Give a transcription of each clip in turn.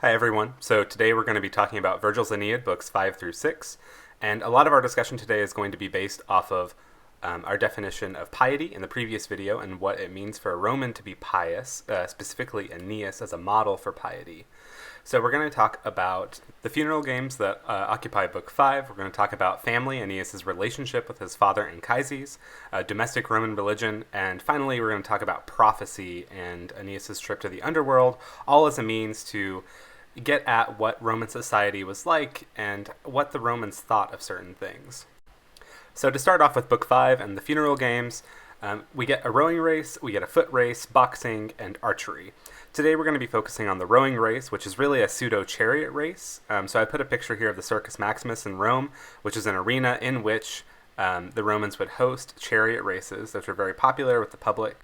Hi everyone. So today we're going to be talking about Virgil's Aeneid, books 5 through 6, and a lot of our discussion today is going to be based off of our definition of piety in the previous video and what it means for a Roman to be pious, specifically Aeneas as a model for piety. So we're going to talk about the funeral games that occupy Book 5. We're going to talk about family, Aeneas' relationship with his father Anchises, domestic Roman religion, and finally we're going to talk about prophecy and Aeneas' trip to the underworld, all as a means to get at what Roman society was like and what the Romans thought of certain things. So to start off with Book 5 and the funeral games, we get a rowing race, we get a foot race, boxing, and archery. Today we're going to be focusing on the rowing race, which is really a pseudo-chariot race. So I put a picture here of the Circus Maximus in Rome, which is an arena in which the Romans would host chariot races, which were very popular with the public.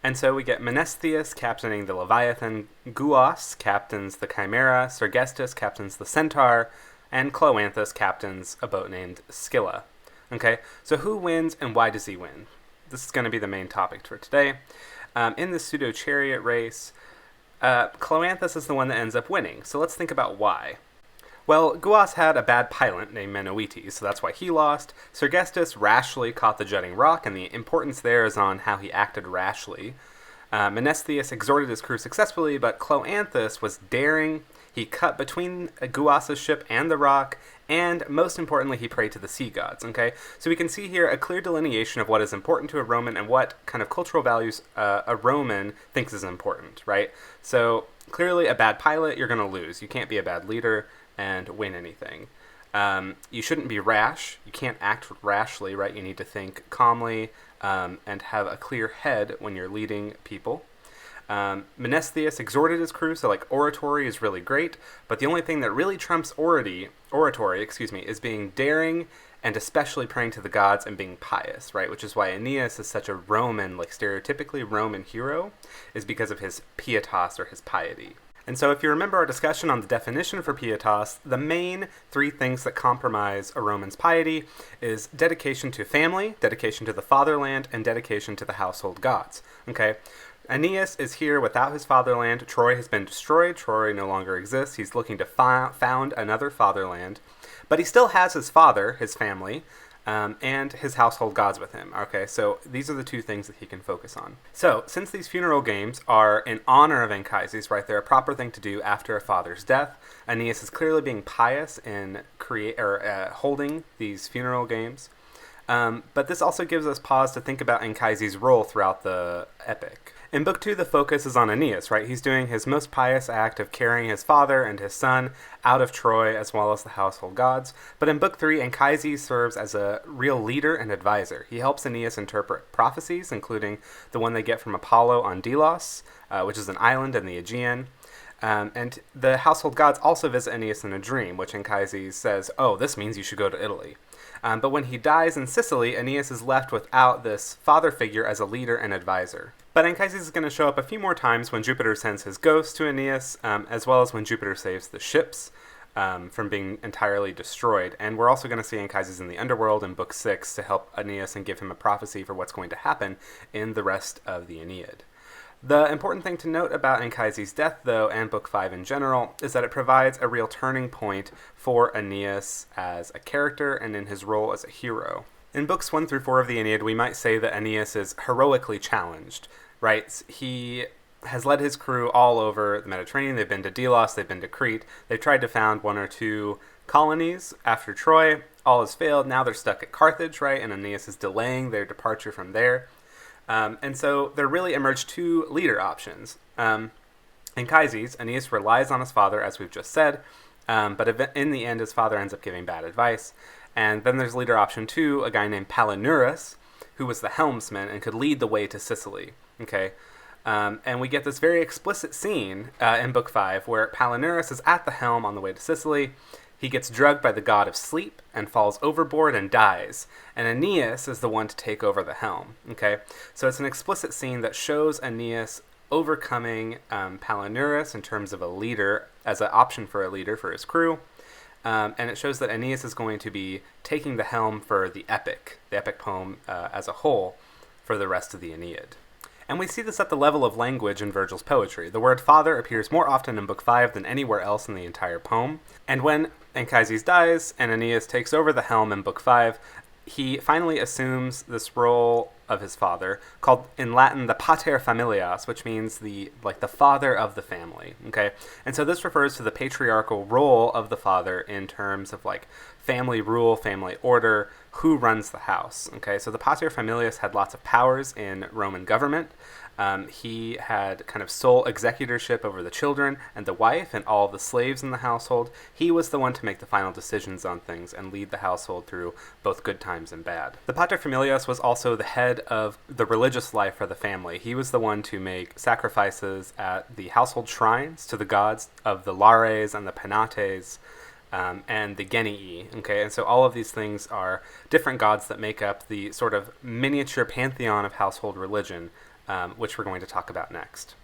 And so we get Mnestheus captaining the Leviathan, Guos captains the Chimera, Sergestus captains the Centaur, and Cloanthus captains a boat named Scylla. Okay, so who wins and why does he win? This is going to be the main topic for today. In the pseudo-chariot race, Cloanthus is the one that ends up winning. So let's think about why. Well, Guos had a bad pilot named Menoetes, so that's why he lost. Sergestus rashly caught the jutting rock, and the importance there is on how he acted rashly. Mnestheus exhorted his crew successfully, but Cloanthus was daring. He cut between Guos' ship and the rock, and most importantly, he prayed to the sea gods. Okay, so we can see here a clear delineation of what is important to a Roman and what kind of cultural values a Roman thinks is important, right? So clearly, a bad pilot, you're going to lose. You can't be a bad leader and win anything. You shouldn't be rash. You can't act rashly, right? You need to think calmly and have a clear head when you're leading people. Mnestheus exhorted his crew, so like oratory is really great, but the only thing that really trumps oratory, is being daring and especially praying to the gods and being pious, right? Which is why Aeneas is such a Roman, like stereotypically Roman hero, is because of his pietas or his piety. And so if you remember our discussion on the definition for pietas, the main three things that compromise a Roman's piety is dedication to family, dedication to the fatherland, and dedication to the household gods. Okay? Aeneas is here without his fatherland. Troy has been destroyed. Troy no longer exists. He's looking to found another fatherland. But he still has his father, his family, and his household gods with him. Okay, so these are the two things that he can focus on. So, since these funeral games are in honor of Anchises, right, they're a proper thing to do after a father's death. Aeneas is clearly being pious in holding these funeral games. But this also gives us pause to think about Anchises' role throughout the epic. In Book 2, the focus is on Aeneas, right? He's doing his most pious act of carrying his father and his son out of Troy, as well as the household gods. But in Book 3, Anchises serves as a real leader and advisor. He helps Aeneas interpret prophecies, including the one they get from Apollo on Delos, which is an island in the Aegean. And the household gods also visit Aeneas in a dream, which Anchises says, oh, this means you should go to Italy. But when he dies in Sicily, Aeneas is left without this father figure as a leader and advisor. But Anchises is going to show up a few more times when Jupiter sends his ghost to Aeneas, as well as when Jupiter saves the ships from being entirely destroyed. And we're also going to see Anchises in the underworld in Book 6 to help Aeneas and give him a prophecy for what's going to happen in the rest of the Aeneid. The important thing to note about Anchises' death, though, and Book 5 in general, is that it provides a real turning point for Aeneas as a character and in his role as a hero. In Books 1 through 4 of the Aeneid, we might say that Aeneas is heroically challenged, right? He has led his crew all over the Mediterranean. They've been to Delos, they've been to Crete. They've tried to found one or two colonies after Troy. All has failed. Now they're stuck at Carthage, right? And Aeneas is delaying their departure from there. And so there really emerged two leader options. Anchises, Aeneas relies on his father, as we've just said, but in the end his father ends up giving bad advice. And then there's leader option 2, a guy named Palinurus, who was the helmsman and could lead the way to Sicily. Okay, and we get this very explicit scene in Book 5 where Palinurus is at the helm on the way to Sicily. He gets drugged by the god of sleep and falls overboard and dies. And Aeneas is the one to take over the helm. Okay, so it's an explicit scene that shows Aeneas overcoming Palinurus in terms of a leader, as an option for a leader for his crew. And it shows that Aeneas is going to be taking the helm for the epic poem as a whole for the rest of the Aeneid. And we see this at the level of language in Virgil's poetry. The word father appears more often in Book 5 than anywhere else in the entire poem. And when Anchises dies and Aeneas takes over the helm in Book 5, he finally assumes this role of his father, called in Latin the pater familias, which means the father of the family. Okay, and so this refers to the patriarchal role of the father in terms of like family rule, family order, who runs the house. Okay, so the pater familias had lots of powers in Roman government. He had kind of sole executorship over the children and the wife and all the slaves in the household. He was the one to make the final decisions on things and lead the household through both good times and bad. The paterfamilias was also the head of the religious life for the family. He was the one to make sacrifices at the household shrines to the gods of the Lares and the Penates, and the Genii. Okay, and so all of these things are different gods that make up the sort of miniature pantheon of household religion, which we're going to talk about next.